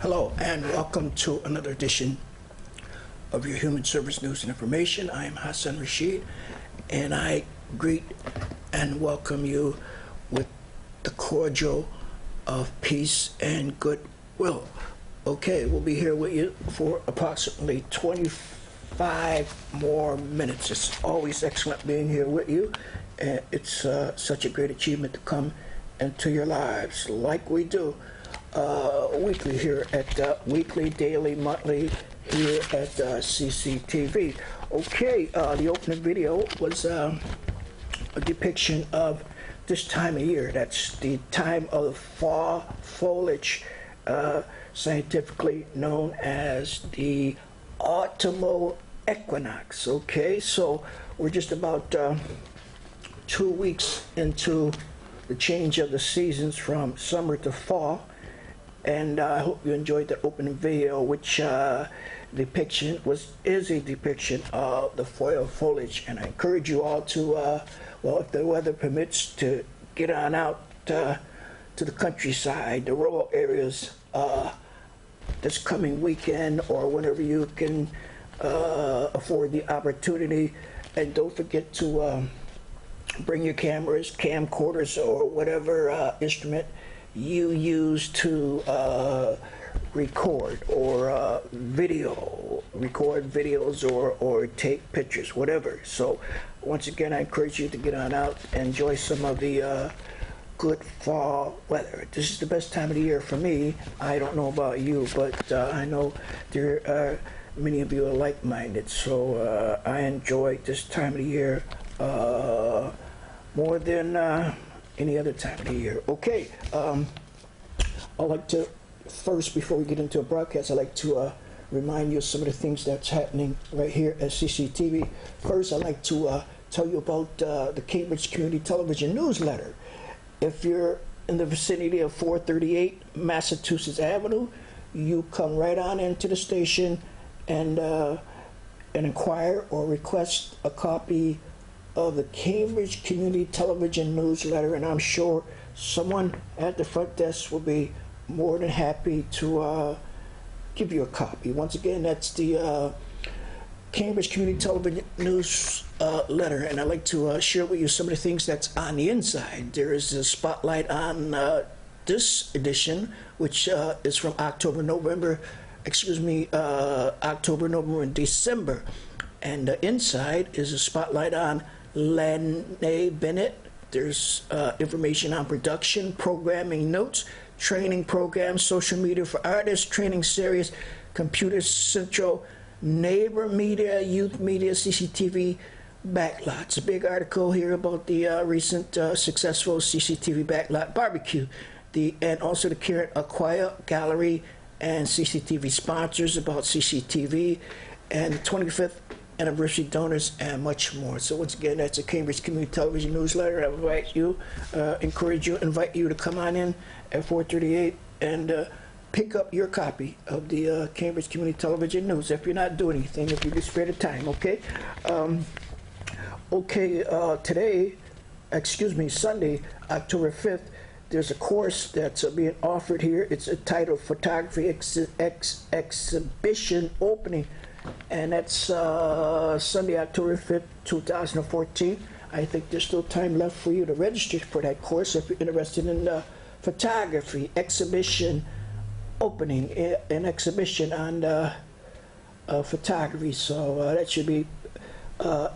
Hello and welcome to another edition of your Human Service News and Information. I am Hassan Rashid and I greet and welcome you with the cordial of peace and goodwill. Okay, we'll be here with you for approximately 25 more minutes. It's always excellent being here with you, and it's such a great achievement to come into your lives like we do weekly here at weekly, daily, monthly here at CCTV. Okay, the opening video was a depiction of this time of year. That's the time of fall foliage, scientifically known as the autumnal equinox. Okay, so we're just about 2 weeks into the change of the seasons from summer to fall. And I hope you enjoyed the opening video, which depiction is a depiction of the fall foliage. And I encourage you all to, well, if the weather permits, to get on out to the countryside, the rural areas this coming weekend or whenever you can afford the opportunity. And don't forget to bring your cameras, camcorders, or whatever instrument you use to record or record videos or take pictures, whatever. So once again, I encourage you to get on out and enjoy some of the good fall weather. This is the best time of the year for me. I don't know about you, but I know there are many of you are like-minded, so I enjoy this time of the year more than any other time of the year. Okay, I'd like to, first, before we get into a broadcast, I'd like to remind you of some of the things that's happening right here at CCTV. First, I'd like to tell you about the Cambridge Community Television newsletter. If you're in the vicinity of 438 Massachusetts Avenue, you come right on into the station and inquire or request a copy of the Cambridge Community Television newsletter, and I'm sure someone at the front desk will be more than happy to give you a copy. Once again, that's the Cambridge Community Television newsletter, and I'd like to share with you some of the things that's on the inside. There is a spotlight on this edition, which is from October, November, and December. And inside is a spotlight on Lanae Bennett. There's information on production, programming notes, training programs, social media for artists, training series, Computer Central, neighbor media, youth media, CCTV backlots. A big article here about the recent successful CCTV backlot barbecue, and also the current Acquire Gallery and CCTV sponsors about CCTV, and the 25th anniversary donors, and much more. So once again, that's a Cambridge Community Television newsletter. I invite you, invite you to come on in at 438 and pick up your copy of the Cambridge Community Television News if you're not doing anything, if you can spare the time, okay? Today, Sunday, October 5th, there's a course that's being offered here. It's entitled Photography Exhibition Opening and that's Sunday, October 5th, 2014. I think there's still time left for you to register for that course if you're interested in photography, exhibition, opening an exhibition on photography. So that should be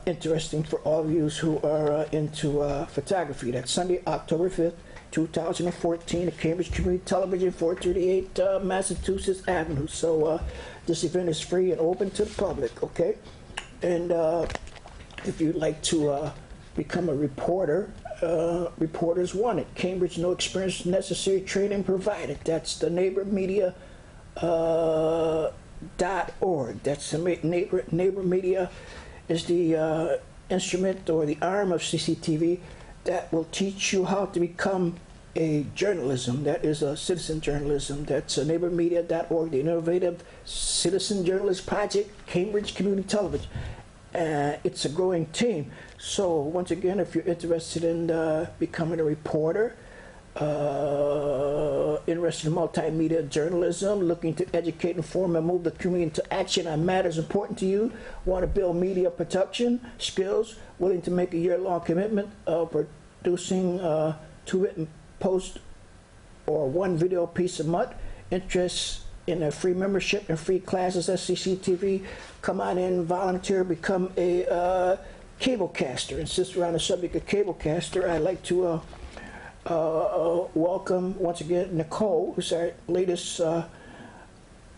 interesting for all of you who are into photography. That's Sunday, October 5th, 2014 at Cambridge Community Television, 438 Massachusetts Avenue. So this event is free and open to the public, okay? And if you'd like to become a reporter, reporters wanted. Cambridge, no experience necessary, training provided. That's the neighbormedia.org. That's the neighbor media is the instrument or the arm of CCTV that will teach you how to become a journalism. That is a citizen journalism. That's neighbormedia.org, the innovative citizen journalist project, Cambridge Community Television. It's a growing team. So once again, if you're interested in becoming a reporter, interested in multimedia journalism, looking to educate, inform, and move the community into action on matters important to you, want to build media production skills, willing to make a year-long commitment of producing 2 written posts or 1 video piece a month, interest in a free membership and free classes at CCTV, come on in, volunteer, become a cablecaster. And since we're on the subject of cablecaster, I'd like to welcome once again Nicole, who's our latest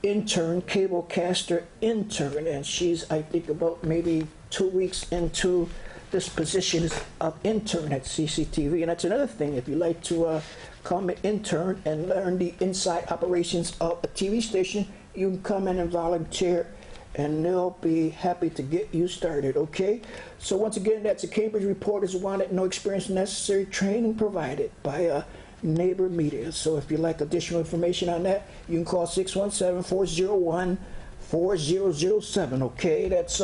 intern, cablecaster intern, and she's, I think, about maybe 2 weeks into this position of intern at CCTV. And that's another thing, if you like to come an intern and learn the inside operations of a TV station, you can come in and volunteer and they'll be happy to get you started, okay? So once again, that's a Cambridge Reporters Wanted, no experience necessary, training provided by Neighbor Media. So if you'd like additional information on that, you can call 617-401-4007, okay? That's,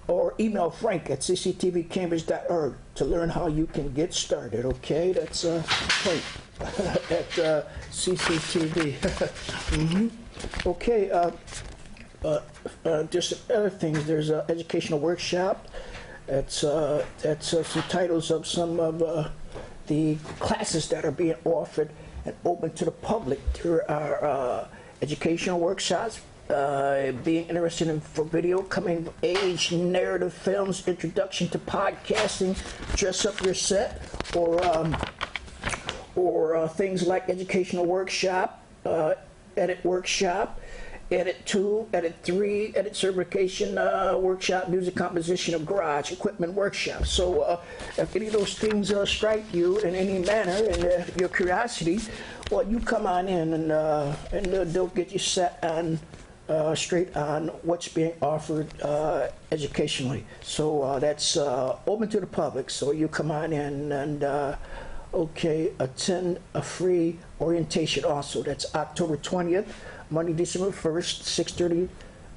or email Frank at cctvcambridge.org to learn how you can get started, okay? That's Frank at CCTV. Okay, just other things. There's an educational workshop. That's some titles of some of the classes that are being offered and open to the public. There are educational workshops, being interested in for video, coming of age, narrative films, introduction to podcasting, dress up your set, or things like educational workshop, edit workshop, edit 2, edit 3, edit certification workshop, music composition of garage, equipment workshop. So if any of those things strike you in any manner and your curiosity, well, you come on in and they'll get you set on straight on what's being offered educationally. So that's open to the public. So you come on in and okay, attend a free orientation also. That's October 20th, Monday, December 1st,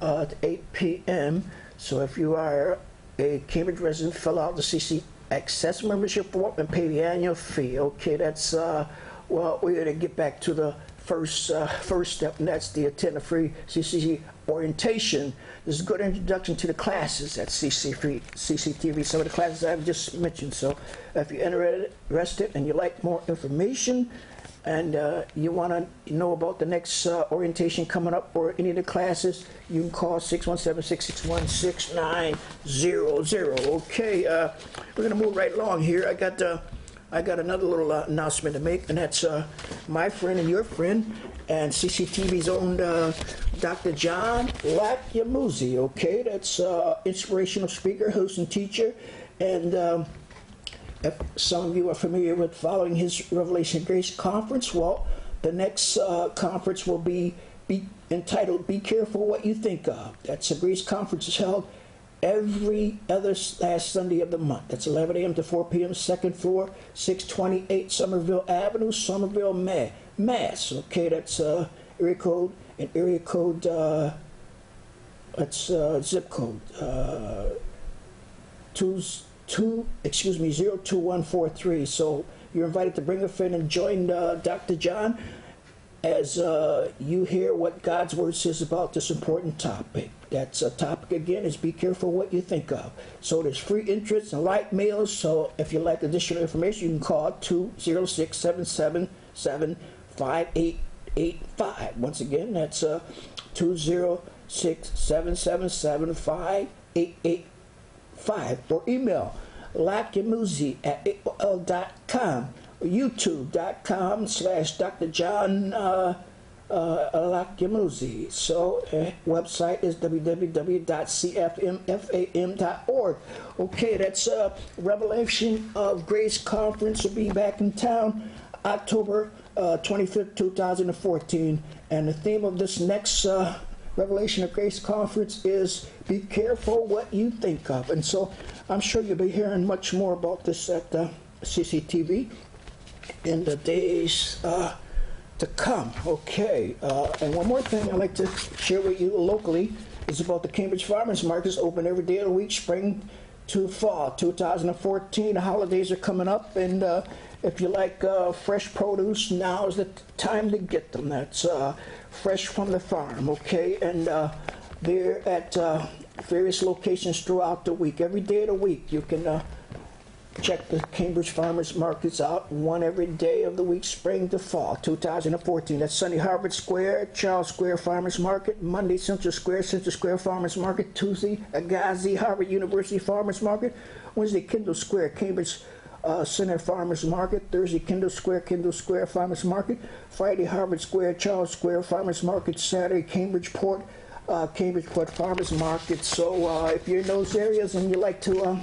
6:30 to 8 p.m. So if you are a Cambridge resident, fill out the CC Access membership form and pay the annual fee. Okay, that's, well, we're going to get back to the first step, and that's the attend a free CCTV orientation. This is a good introduction to the classes at CCTV, some of the classes I've just mentioned. So if you're interested and you like more information and you want to know about the next orientation coming up or any of the classes, you can call 617-661-6900. Okay, we're going to move right along here. I got another little announcement to make, and that's my friend and your friend and CCTV's own Dr. John Lacyamuzzi, okay? That's inspirational speaker, host, and teacher. And if some of you are familiar with following his Revelation Grace Conference, well, the next conference will be entitled Be Careful What You Think Of. That's a Grace Conference is held every other last Sunday of the month. That's 11 a.m. to 4 p.m. Second floor, 628 Somerville Avenue, Somerville, Mass. Okay, that's area code and area code. That's zip code 02143. So you're invited to bring a friend and join Dr. John as you hear what God's Word says about this important topic. That's a topic again is be careful what you think of. So there's free interest and light mails. So if you'd like additional information, you can call 206-777-5885. Once again, that's 206-777-5885. Or email lakimuzi@aol.com or youtube.com/Dr. John Lakimuzi. So website is www.cfmfam.org. Okay, that's Revelation of Grace Conference will be back in town October 25th, 2014. And the theme of this next Revelation of Grace Conference is be careful what you think of. And so I'm sure you'll be hearing much more about this at CCTV in the days to come. Okay, and one more thing I'd like to share with you locally is about the Cambridge Farmers Markets, open every day of the week, spring to fall 2014. The holidays are coming up, and if you like fresh produce, now is the time to get them. That's fresh from the farm, okay? And they're at various locations throughout the week. Every day of the week, you can check the Cambridge Farmers Markets out, one every day of the week, spring to fall 2014. That's Sunday, Harvard Square, Charles Square Farmers Market. Monday, Central Square Farmers Market. Tuesday, Agassiz, Harvard University Farmers Market. Wednesday, Kendall Square, Cambridge Center Farmers Market. Thursday, Kendall Square Farmers Market. Friday, Harvard Square, Charles Square Farmers Market. Saturday, Cambridge Port Farmers Market. So if you're in those areas and you like to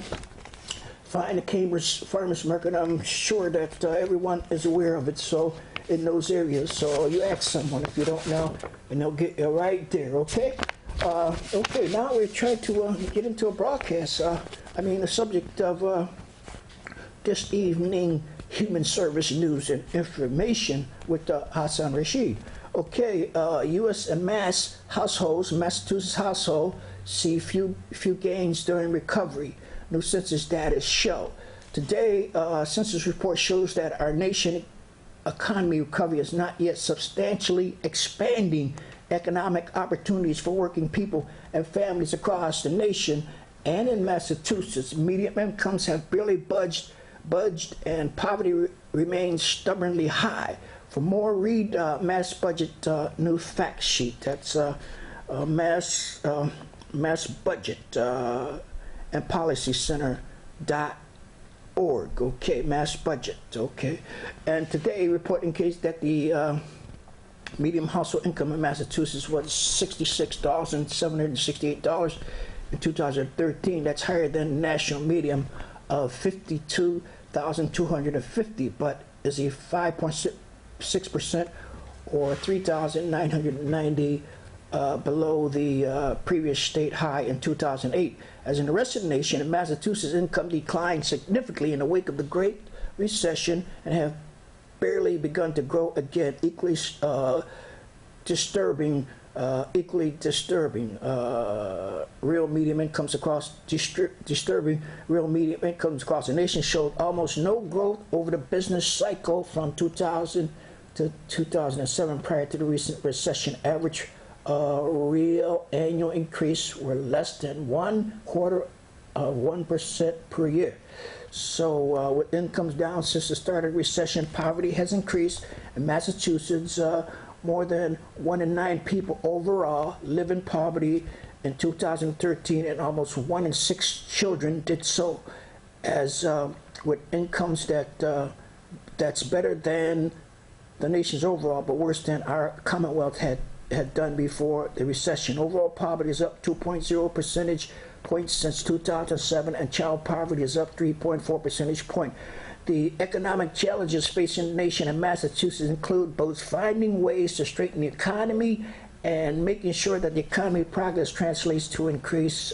find the Cambridge Farmers Market, I'm sure that everyone is aware of it. So in those areas, so you ask someone if you don't know, and they'll get you right there. Okay. Okay. Now we're trying to get into a broadcast. The subject of this evening, human service news and information with Hassan Rashid. Okay, U.S. and Massachusetts household see few gains during recovery. New census data show. Today, census report shows that our nation economy recovery is not yet substantially expanding economic opportunities for working people and families across the nation. And in Massachusetts, median incomes have barely budged, and poverty remains stubbornly high. For more, read Mass Budget new fact sheet. That's Mass Budget and Policy Center.org. Okay, Mass Budget. Okay, and today report indicates that the median household income in Massachusetts was $66,768 in 2013. That's higher than the national median of $52,250, but is a 5.6% or $3,990 below the previous state high in 2008. As in the rest of the nation, Massachusetts income declined significantly in the wake of the Great Recession and have barely begun to grow again. Equally disturbing. Real median incomes across disturbing real median incomes across the nation showed almost no growth over the business cycle from 2000 to 2007 prior to the recent recession. Average real annual increase were less than 1/4% per year. So with incomes down since the start of the recession, poverty has increased. In Massachusetts, more than 1 in 9 people overall live in poverty in 2013, and almost 1 in 6 children did so. As with incomes that's better than the nation's overall, but worse than our Commonwealth had done before the recession. Overall poverty is up 2.0 percentage points since 2007, and child poverty is up 3.4 percentage points. The economic challenges facing the nation and Massachusetts include both finding ways to straighten the economy and making sure that the economy progress translates to increased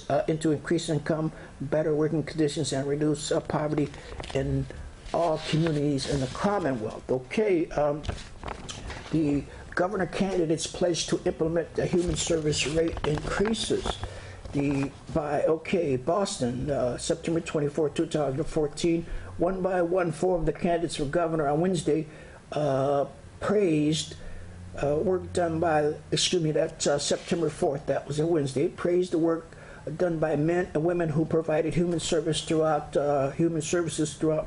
income, better working conditions, and reduce poverty in all communities in the Commonwealth. Okay, the governor candidates pledged to implement the human service rate increases. Boston, September 24, 2014, one by one, 4 of the candidates for governor on Wednesday praised Work done by, excuse me, that's September 4th, that was a Wednesday. Praised the work done by men and women who provided human services throughout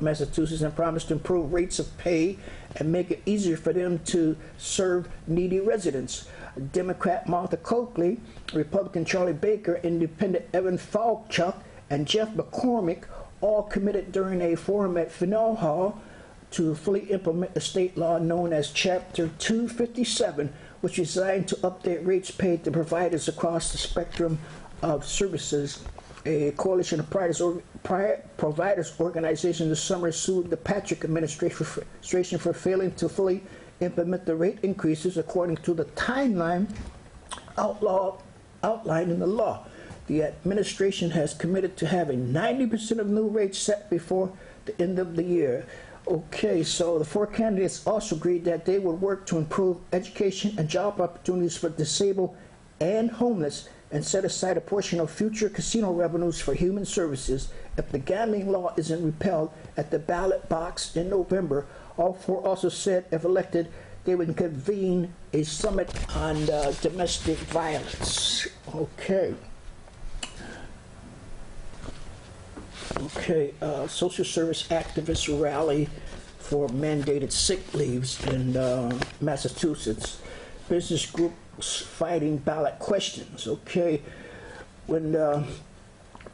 Massachusetts, and promised to improve rates of pay and make it easier for them to serve needy residents. Democrat Martha Coakley, Republican Charlie Baker, Independent Evan Falchuk, and Jeff McCormick all committed during a forum at Faneuil Hall to fully implement the state law known as Chapter 257, which is designed to update rates paid to providers across the spectrum of services. A coalition of providers organization this summer sued the Patrick administration for failing to fully implement the rate increases according to the timeline outlined in the law. The administration has committed to having 90% of new rates set before the end of the year. Okay, so the four candidates also agreed that they would work to improve education and job opportunities for disabled and homeless, and set aside a portion of future casino revenues for human services if the gambling law isn't repealed at the ballot box in November. All four also said if elected, they would convene a summit on domestic violence. Okay. Social service activists rally for mandated sick leaves in Massachusetts. Business groups fighting ballot questions. Okay, when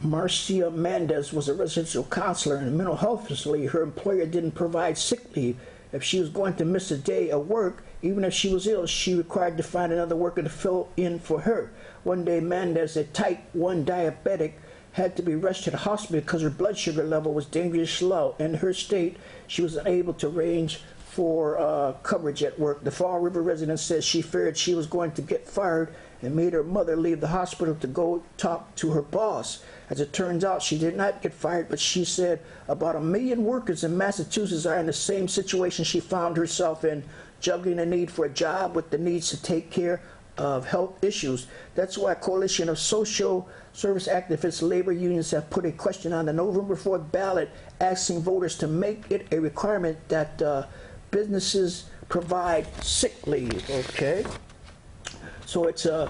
Marcia Mendez was a residential counselor in a mental health facility, her employer didn't provide sick leave. If she was going to miss a day of work, even if she was ill, she required to find another worker to fill in for her. One day, Mendez, a type 1 diabetic, had to be rushed to the hospital because her blood sugar level was dangerously low. In her state, she was unable to arrange for coverage at work. The Fall River resident says she feared she was going to get fired and made her mother leave the hospital to go talk to her boss. As it turns out, she did not get fired, but she said about 1 million workers in Massachusetts are in the same situation she found herself in, juggling the need for a job with the needs to take care of health issues. That's why a coalition of social service activists, labor unions have put a question on the November 4th ballot asking voters to make it a requirement that businesses provide sick leave. Okay, so it's going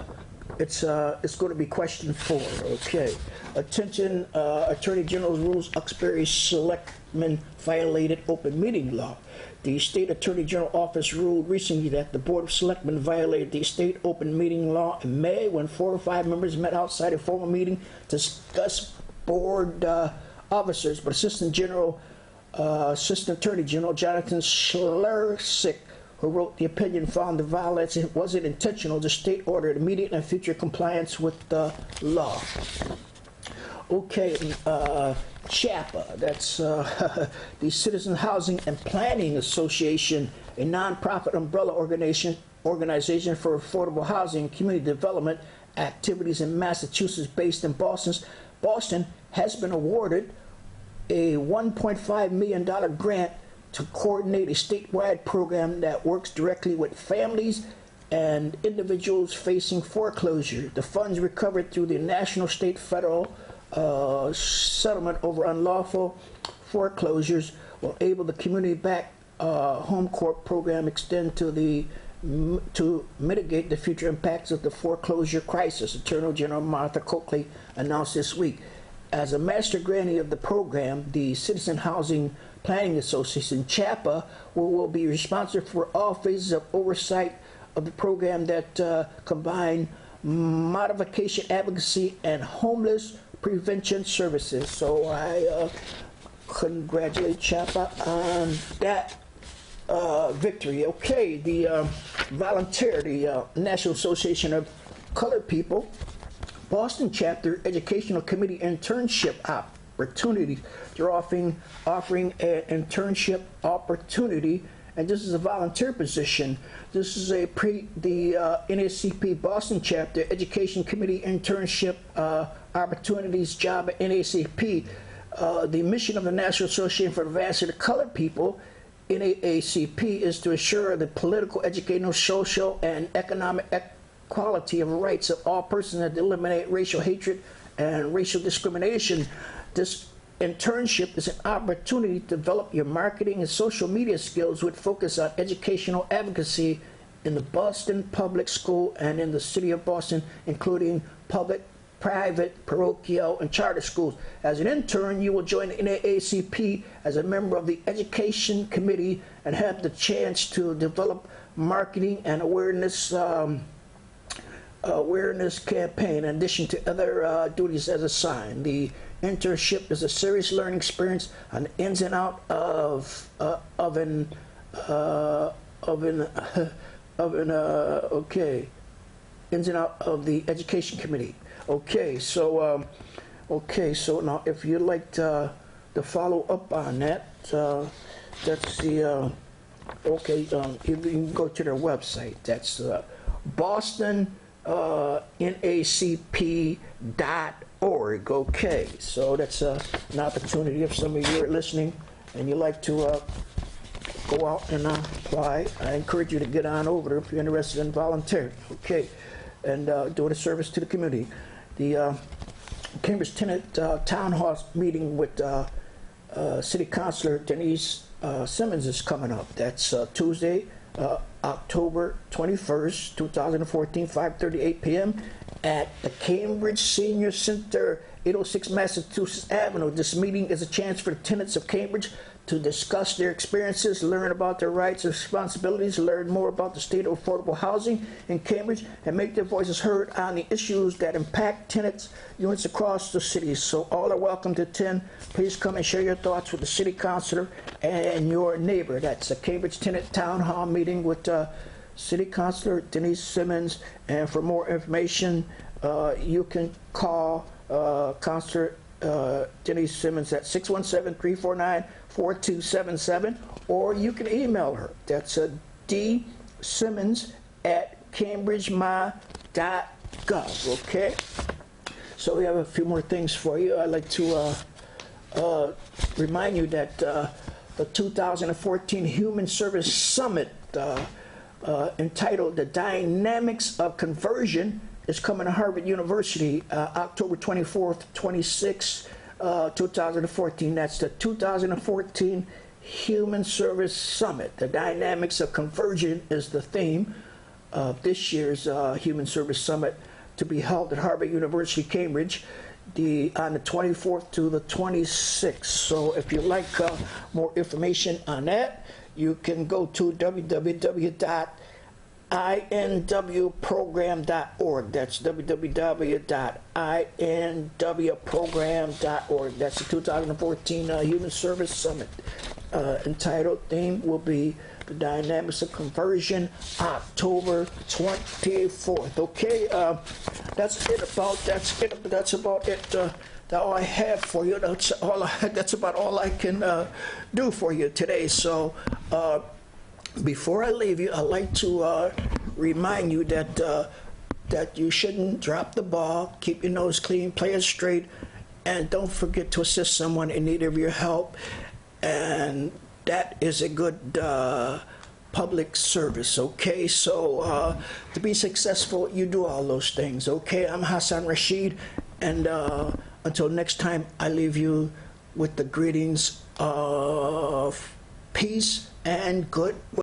to be question 4. Okay, attention, Attorney General's rules. Uxbury selectmen violated open meeting law. The state attorney general office ruled recently that the Board of Selectmen violated the state open meeting law in May when 4 or 5 members met outside a formal meeting to discuss board officers. But Assistant Attorney General Jonathan Schlersick, who wrote the opinion, found the violence wasn't intentional. The state ordered immediate and future compliance with the law. Okay, CHAPA, that's the Citizen Housing and Planning Association, a nonprofit umbrella organization for affordable housing and community development activities in Massachusetts based in Boston, has been awarded a $1.5 million grant to coordinate a statewide program that works directly with families and individuals facing foreclosure. The funds recovered through the national, state, federal settlement over unlawful foreclosures will enable the community-backed home court program extend to mitigate the future impacts of the foreclosure crisis. Attorney General Martha Coakley announced this week. As a master grantee of the program, the Citizen Housing Planning Association, CHAPA, will be responsible for all phases of oversight of the program that combine modification advocacy and homeless prevention services. So I congratulate CHAPA on that victory. Okay, the National Association of Colored People, Boston chapter educational committee internship opportunities. They're offering an internship opportunity, and this is a volunteer position. This is the NAACP Boston chapter education committee internship opportunities job at NAACP. The mission of the National Association for Advancing the Colored People, NAACP, is to ensure the political, educational, social, and economic equality of rights of all persons and eliminate racial hatred and racial discrimination. This internship is an opportunity to develop your marketing and social media skills with focus on educational advocacy in the Boston Public School and in the City of Boston, including public, private, parochial, and charter schools. As an intern, you will join the NAACP as a member of the Education Committee and have the chance to develop marketing and awareness campaign in addition to other duties as assigned. The internship is a serious learning experience on the ins and out of ins and out of the Education Committee. Okay, so now if you'd like to follow up on that, that's the you can go to their website. That's BostonNACP.org. Okay, so that's an opportunity if some of you are listening and you like to go out and apply. I encourage you to get on over there if you're interested in volunteering. Okay, and doing a service to the community. The Cambridge Tenant Town Hall meeting with City Councilor Denise Simmons is coming up. That's Tuesday, October 21st, 2014, 5:38 p.m. at the Cambridge Senior Center, 806 Massachusetts Avenue. This meeting is a chance for the tenants of Cambridge to discuss their experiences, learn about their rights and responsibilities, learn more about the state of affordable housing in Cambridge, and make their voices heard on the issues that impact tenants units across the city. So all are welcome to attend. Please come and share your thoughts with the city councilor and your neighbor. That's a Cambridge Tenant Town Hall meeting with City Councilor Denise Simmons. And for more information, you can call Councilor Denise Simmons at 617-349-4277, or you can email her. That's dsimmons@cambridgema.gov. Okay, so we have a few more things for you. I'd like to remind you that the 2014 Human Service Summit entitled "The Dynamics of Conversion" is coming to Harvard University October 24th, 26th, 2014. That's the 2014 Human Service Summit. The Dynamics of Conversion is the theme of this year's Human Service Summit, to be held at Harvard University, Cambridge, on the 24th to the 26th. So if you'd like more information on that, you can go to www.inwprogram.org. That's www.inwprogram.org. That's the 2014 Human Service Summit. Entitled theme will be "The Dynamics of Conversion," October 24th. Okay, that's about it. That's all I have for you. That's about all I can do for you today. So before I leave you, I'd like to remind you that that you shouldn't drop the ball. Keep your nose clean, play it straight, and don't forget to assist someone in need of your help. And that is a good public service. Okay, so to be successful, you do all those things. Okay, I'm Hassan Rashid, and until next time, I leave you with the greetings of peace and good.